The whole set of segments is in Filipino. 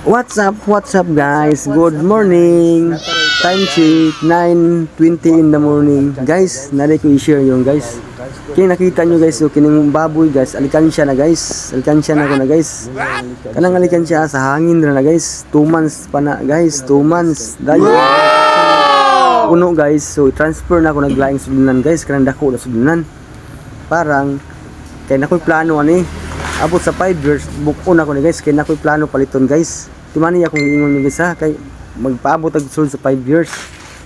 What's up guys? Good morning. Time check 9:20 in the morning. Guys, nari ko i-share yung guys. Kini nakita nyo guys, so kining baboy guys, alikansya na guys. Alikansya na ko na guys. Kanang alikansya sa hangin na guys. 2 months pa na guys, 2 months. Dahil puno guys, so transfer na ako naglaing sudlanan guys, kanang dako na sudlanan. Parang kay nakoy plano ani. Abot sa 5 years, bukon ako ni guys, kay nakoy plano paliton guys. Tumani akong ingon ni guys ha, kay magpaabot og sulod sa 5 years.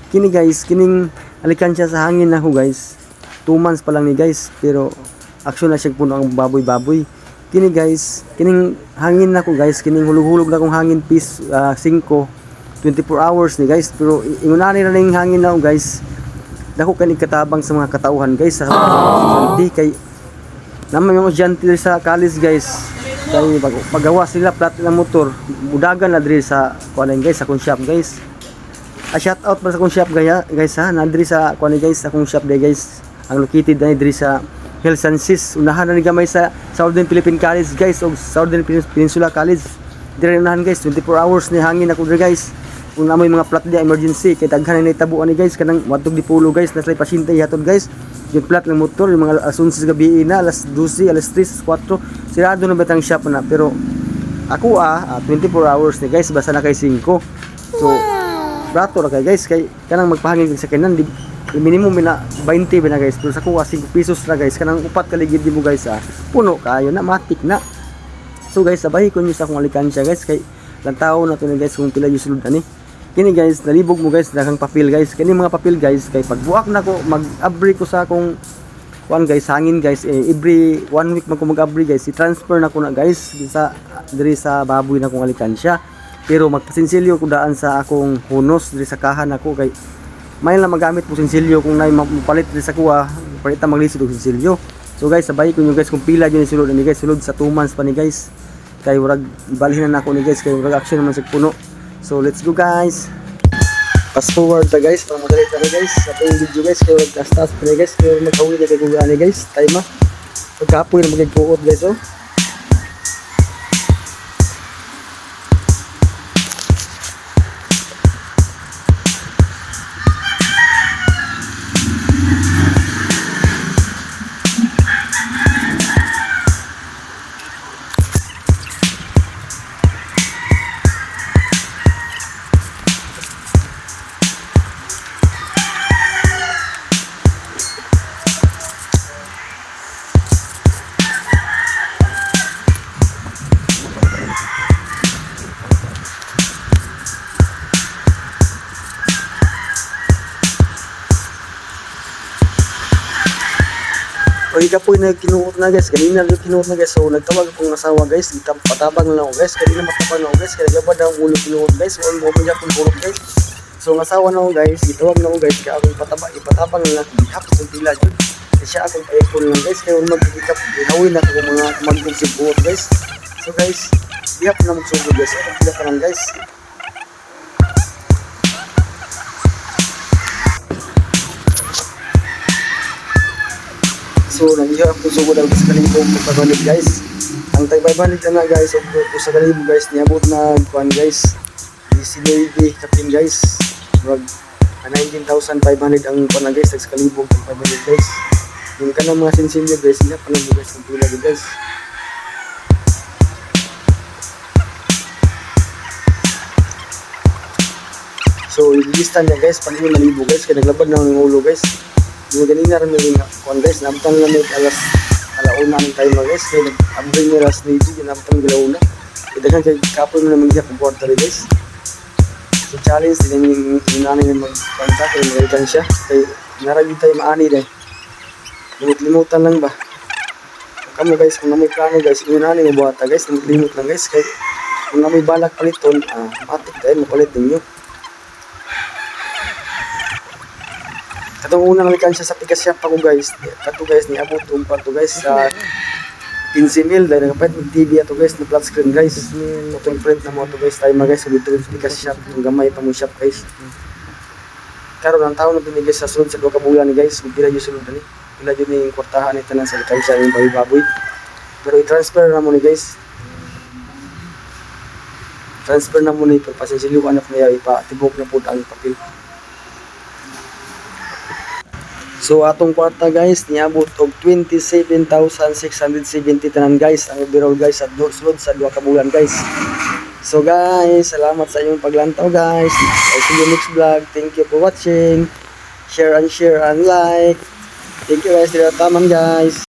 Kini guys, kining alikansya sa hangin na ako guys. 2 months pa lang ni guys, pero action na siya puno ang baboy-baboy. Kini guys, kining hangin na ko guys, kining hulog-hulog na kong hangin piece 5 24 hours ni guys, pero ingunani na ning hangin na ko guys. Dako kani katabang sa mga katauhan guys, sa kay naman yung estudyante sa college guys, dahil paggawa sila plat ng motor, budagan na diri sa kuan guys, sa akong shop guys. Shout out para sa akong shop guys ha, na diri sa kuan guys, akong shop day guys. Ang located na diri sa Hills and Seas, unahan na ni gamay sa Southern Philippine College guys, o Southern Peninsula College. Diri unahan guys, 24 hours ni hangin ako diri guys. Kung namoy mga plat di emergency, kay daghan na itabuan ni guys, kanang watog di pulo guys, naslay pasyente hatod guys. Yung plat ng motor, yung mga alas 11 gabi na, alas 12, alas 3, 4, sirado na batang shop na. Pero ako 24 hours ni guys, basta na kay 5. So, brato na kay guys, kay kanang magpahangin sa kanan, minimum na 20 na guys. Pero sa kuha 5 pesos na guys, kanang upat kaligid di mo guys puno kayo na, matik na. So guys, sabahi ko nyo sa akong alikansya guys, kay lantaw na to ni guys kung pila yung sulod ani. Kini guys, nalibog mo guys, nakang papel guys. Kini mga papel guys, kay pagbuak na ko, mag-abri ko sa akong kuan guys, hangin guys, every 1 week man ko mag-abri guys, i-transfer na ko na guys sa diri sa baboy na kong alikansya. Pero magpasinsilyo ko daan sa akong hunos diri sa kahan ako, kay may lang magamit po sinsilyo kung nay mapalit diri sa kuha, palita maglisod og sinsilyo. So guys, sabay ko nyo guys kung pila gyud sulod ni guys, sulod sa 2 months pa ni guys. Kay urag ibalhin na nako ni guys, kay urag action naman sa puno. So let's go guys. Fast forward ta guys, para madali ta guys. Sa atong video guys, kay tas pa guys, kay magkawin na kay gugani guys. Time pagkapoy na magigpuot guys oh. Pag ikapoy na kinuot na guys, kanina rin kinuot na guys, so nagtawag akong asawa guys, patabang na lang ako guys, kanina matapang na ako guys, kaya nagabad ang ulo kinuot guys, wala mo kaya akong purot guys. So ang asawa na ako guys, itawag na ako guys, kaya akong ipatabang na lang, ihap akong tila dyan, kaya siya akong paipon lang guys, kaya wala magkikap, inawin na ako mga magkong sibuot guys. So guys, ihap na magsugod guys, akong tila ka lang guys. So nag-ihap ko sugod ang sa kalibog pagpabalik guys. Ang tagbabalik na guys, o sa kalibog guys, niabot na kuan guys. Si Navy Captain guys. Mag 19,500 ang kuan guys, sa kalibog pagpabalik guys. Yung kanang mga sinsilyo guys, niya pa lang guys ang pila guys. So ilista niya guys, pag yung nalibog guys, kaya naglabad na ng ulo guys. Yung ganina rin yung kuan guys, nabutan lang alauna ng time guys, kaya nag-abring nila sa Navy, nabutan ng alauna. Kaya kay kapoy mo naman siya kung portal guys. So challenge, din yung inanay yung mag-contact, kaya nagalitan siya. Kaya naragin tayo maani dahil. Limut-limutan lang ba? Kamu guys, kung namoy plano guys, inanay yung buhata guys, limut lang guys. Kaya kung namoy balak paliton, matik dahil mapalit ninyo. Katong unang alikansya sa pikas shop ako guys. Kato guys ni abot um pa to guys sa 15,000 dahil nagapait mag TV ato guys na flat screen guys. Itong print na mo ato guys tayo guys sa dito sa pikas shop, itong gamay pa mo shop guys. Karon ang taon na binigay sa sulod sa 2 ka bulan ni guys, kung pila yung sulod ni. Pila yun yung kwartahan ito ng sa alikansya yung baboy-baboy. Pero i-transfer na mo ni guys. transfer na mo ni pasensili ko anak niya ipatibok na po ang papel. So atong kwarta guys niabot og 27,670 tanan guys ang overall guys sa sulod sa 2 ka bulan guys. So guys, salamat sa inyong paglantaw guys. I'll see you next vlog. Thank you for watching. Share and like. Thank you guys, taman guys.